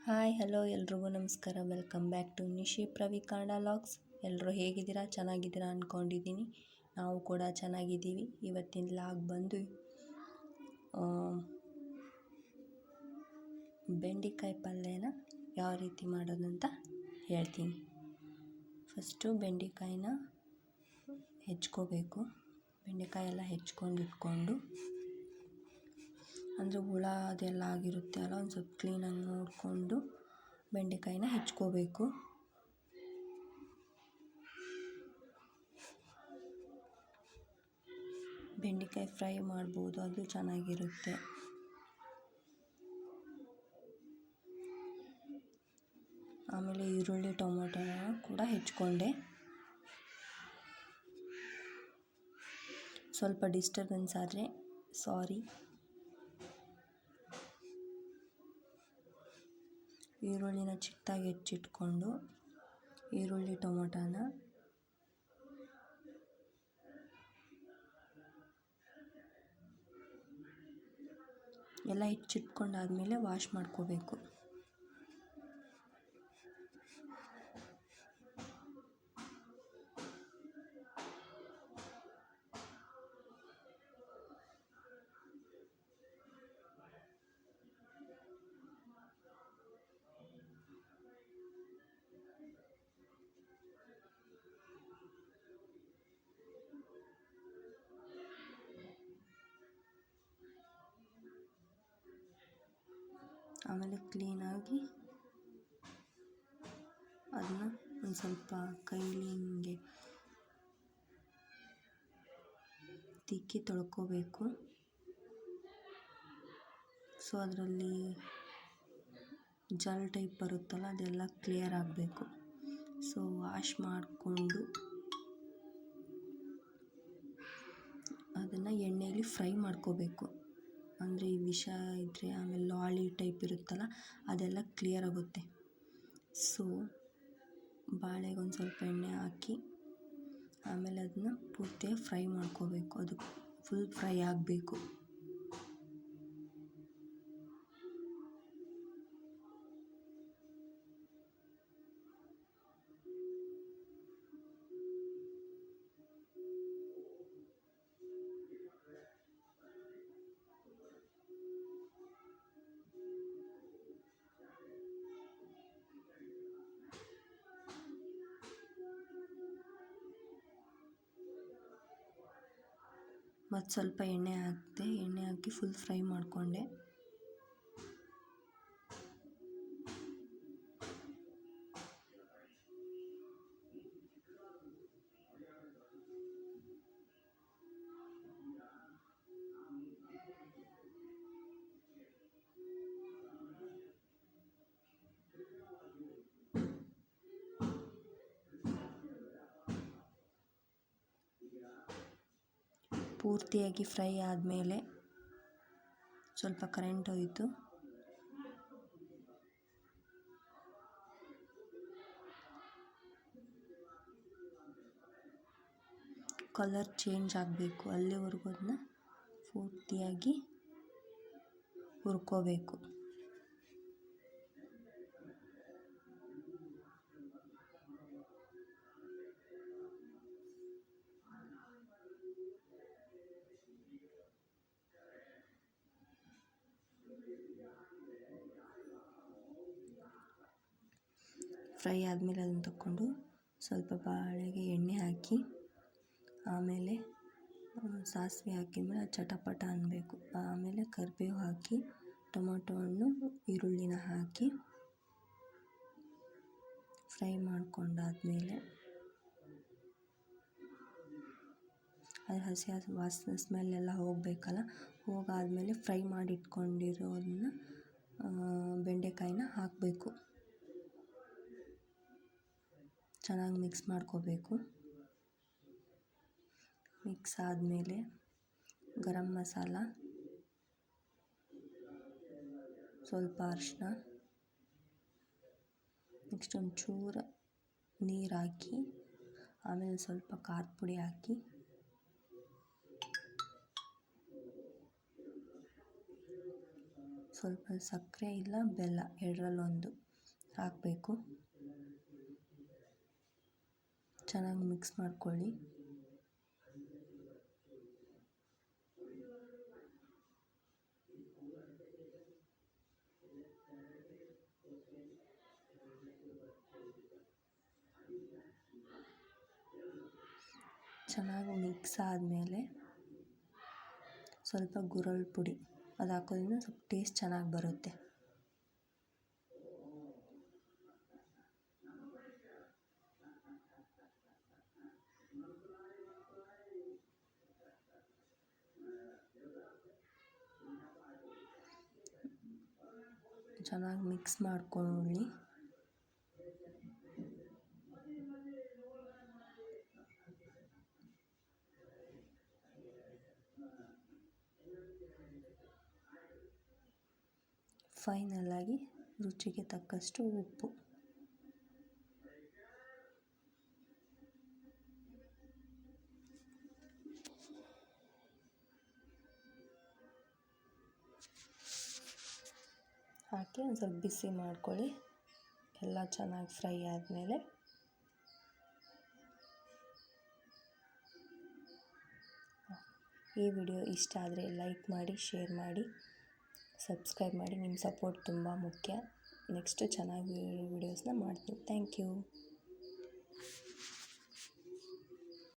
Hi hello ಎಲ್ರಿಗೂ ನಮಸ್ಕಾರ. Welcome back to Nishi Pravi Kannada logs. ಎಲ್ಲರೂ ಹೇಗಿದ್ದೀರಾ? ಚೆನ್ನಾಗಿದ್ದೀರಾ ಅಂದ್ಕೊಂಡಿದ್ದೀನಿ. ನಾವು ಕೂಡ ಚೆನ್ನಾಗಿದ್ದೀವಿ. ಇವತ್ತಿನ ಲಾಗ್ ಬಂದು ಬೆಂಡೆಕಾಯಿ ಪಲ್ಯನ ಯಾವ ರೀತಿ ಮಾಡೋದಂತ ಹೇಳ್ತೀನಿ. ಫಸ್ಟು ಬೆಂಡೆಕಾಯಿನ ಹೆಚ್ಕೋಬೇಕು. ಬೆಂಡೆಕಾಯಿ ಎಲ್ಲ ಹೆಚ್ಕೊಂಡು ಇಟ್ಕೊಂಡು, ಅಂದರೆ ಹುಳ ಅದೆಲ್ಲ ಆಗಿರುತ್ತೆ ಅಲ್ಲ, ಒಂದು ಸ್ವಲ್ಪ ಕ್ಲೀನಾಗಿ ನೋಡಿಕೊಂಡು ಬೆಂಡೆಕಾಯಿನ ಹೆಚ್ಕೋಬೇಕು. ಬೆಂಡೆಕಾಯಿ ಫ್ರೈ ಮಾಡ್ಬೋದು, ಅದು ಚೆನ್ನಾಗಿರುತ್ತೆ. ಆಮೇಲೆ ಈರುಳ್ಳಿ ಟೊಮೊಟೊನ ಕೂಡ ಹೆಚ್ಕೊಂಡೆ. ಸ್ವಲ್ಪ ಡಿಸ್ಟರ್ಬೆನ್ಸ್ ಆದರೆ ಸಾರಿ. ಈರುಳ್ಳಿನ ಚಿಕ್ಕದಾಗಿ ಹೆಚ್ಚಿಟ್ಕೊಂಡು ಈರುಳ್ಳಿ ಟೊಮೊಟೊನ ಎಲ್ಲ ಹೆಚ್ಚಿಟ್ಕೊಂಡಾದ್ಮೇಲೆ ವಾಶ್ ಮಾಡ್ಕೋಬೇಕು. ಆಮೇಲೆ ಕ್ಲೀನಾಗಿ ಅದನ್ನ ಒಂದು ಸ್ವಲ್ಪ ಕೈಲಿ ಹಿಂಗೆ ತಿಕ್ಕಿ ತೊಳ್ಕೋಬೇಕು. ಸೊ ಅದರಲ್ಲಿ ಜಲ್ ಟೈಪ್ ಬರುತ್ತಲ್ಲ, ಅದೆಲ್ಲ ಕ್ಲಿಯರ್ ಆಗಬೇಕು. ಸೊ ವಾಶ್ ಮಾಡಿಕೊಂಡು ಅದನ್ನು ಎಣ್ಣೆಯಲ್ಲಿ ಫ್ರೈ ಮಾಡ್ಕೋಬೇಕು. ಅಂದರೆ ಈ ವಿಷ ಇದ್ದರೆ, ಆಮೇಲೆ ಲಾಳಿ ಟೈಪ್ ಇರುತ್ತಲ್ಲ, ಅದೆಲ್ಲ ಕ್ಲಿಯರ್ ಆಗುತ್ತೆ. ಸೊ ಬಾಳೆಗೆ ಒಂದು ಸ್ವಲ್ಪ ಎಣ್ಣೆ ಹಾಕಿ ಆಮೇಲೆ ಅದನ್ನ ಪೂರ್ತಿಯಾಗಿ ಫ್ರೈ ಮಾಡ್ಕೋಬೇಕು. ಅದು ಫುಲ್ ಫ್ರೈ ಆಗಬೇಕು. ಮತ್ತು ಸ್ವಲ್ಪ ಎಣ್ಣೆ ಹಾಕಿ ಫುಲ್ ಫ್ರೈ ಮಾಡಿಕೊಂಡೆ. ಪೂರ್ತಿಯಾಗಿ ಫ್ರೈ ಆದಮೇಲೆ ಸ್ವಲ್ಪ ಕರೆಂಟ್ ಹೋಯಿತು. ಕಲರ್ ಚೇಂಜ್ ಆಗಬೇಕು, ಅಲ್ಲಿವರೆಗೂ ಅದನ್ನ ಪೂರ್ತಿಯಾಗಿ ಹುರ್ಕೋಬೇಕು. ಫ್ರೈ ಆದಮೇಲೆ ಅದನ್ನು ತಗೊಂಡು ಸ್ವಲ್ಪ ಬಾಳೆಗೆ ಎಣ್ಣೆ ಹಾಕಿ, ಆಮೇಲೆ ಸಾಸಿವೆ ಹಾಕಿದ್ಮೇಲೆ ಚಟಪಟ ಅನ್ನಬೇಕು. ಆಮೇಲೆ ಕರಿಬೇವು ಹಾಕಿ, ಟೊಮೊಟೊ ಹಣ್ಣು, ಈರುಳ್ಳಿನ ಹಾಕಿ ಫ್ರೈ ಮಾಡ್ಕೊಂಡಾದ್ಮೇಲೆ ಅದು ಹಸಿ ವಾಸನೆ ಸ್ಮೆಲ್ಲೆಲ್ಲ ಹೋಗಬೇಕಲ್ಲ, ಹೋಗಾದ್ಮೇಲೆ ಫ್ರೈ ಮಾಡಿ ಇಟ್ಕೊಂಡಿರೋದನ್ನ ಬೆಂಡೆಕಾಯಿನ ಹಾಕಬೇಕು. ಚೆನ್ನಾಗಿ ಮಿಕ್ಸ್ ಮಾಡ್ಕೋಬೇಕು. ಮಿಕ್ಸ್ ಆದಮೇಲೆ ಗರಂ ಮಸಾಲ, ಸ್ವಲ್ಪ ಅರಿಶಿನ, ನೆಕ್ಸ್ಟ್ ಒಂಚೂರು ನೀರು ಹಾಕಿ, ಆಮೇಲೆ ಸ್ವಲ್ಪ ಖಾರದ ಪುಡಿ ಹಾಕಿ, ಸ್ವಲ್ಪ ಸಕ್ಕರೆ ಇಲ್ಲ ಬೆಲ್ಲ ಎರಡರಲ್ಲೊಂದು ಹಾಕಬೇಕು. ಚೆನ್ನಾಗಿ ಮಿಕ್ಸ್ ಮಾಡ್ಕೊಳ್ಳಿ. ಚೆನ್ನಾಗಿ ಮಿಕ್ಸ್ ಆದಮೇಲೆ ಸ್ವಲ್ಪ ಗುರಳ್ ಪುಡಿ ಅದು ಹಾಕೋದ್ರಿಂದ ಸ್ವಲ್ಪ ಟೇಸ್ಟ್ ಚೆನ್ನಾಗಿ ಬರುತ್ತೆ. ಚೆನ್ನಾಗಿ ಮಿಕ್ಸ್ ಮಾಡ್ಕೊಳ್ಳಿ. ಫೈನಲಾಗಿ ರುಚಿಗೆ ತಕ್ಕಷ್ಟು ಉಪ್ಪು. ಹಾಕಿ ಒಂದು ಸ್ವಲ್ಪ ಬಿಸಿ ಮಾಡ್ಕೊಳ್ಳಿ. ಎಲ್ಲ ಚೆನ್ನಾಗಿ ಫ್ರೈ ಆದಮೇಲೆ ಈ ವಿಡಿಯೋ ಇಷ್ಟ ಆದರೆ ಲೈಕ್ ಮಾಡಿ, ಶೇರ್ ಮಾಡಿ, ಸಬ್ಸ್ಕ್ರೈಬ್ ಮಾಡಿ. ನಿಮ್ಮ ಸಪೋರ್ಟ್ ತುಂಬ ಮುಖ್ಯ. ನೆಕ್ಸ್ಟು ಚೆನ್ನಾಗಿ ವಿಡಿಯೋಸ್ನ ಮಾಡ್ತೀನಿ. Thank you.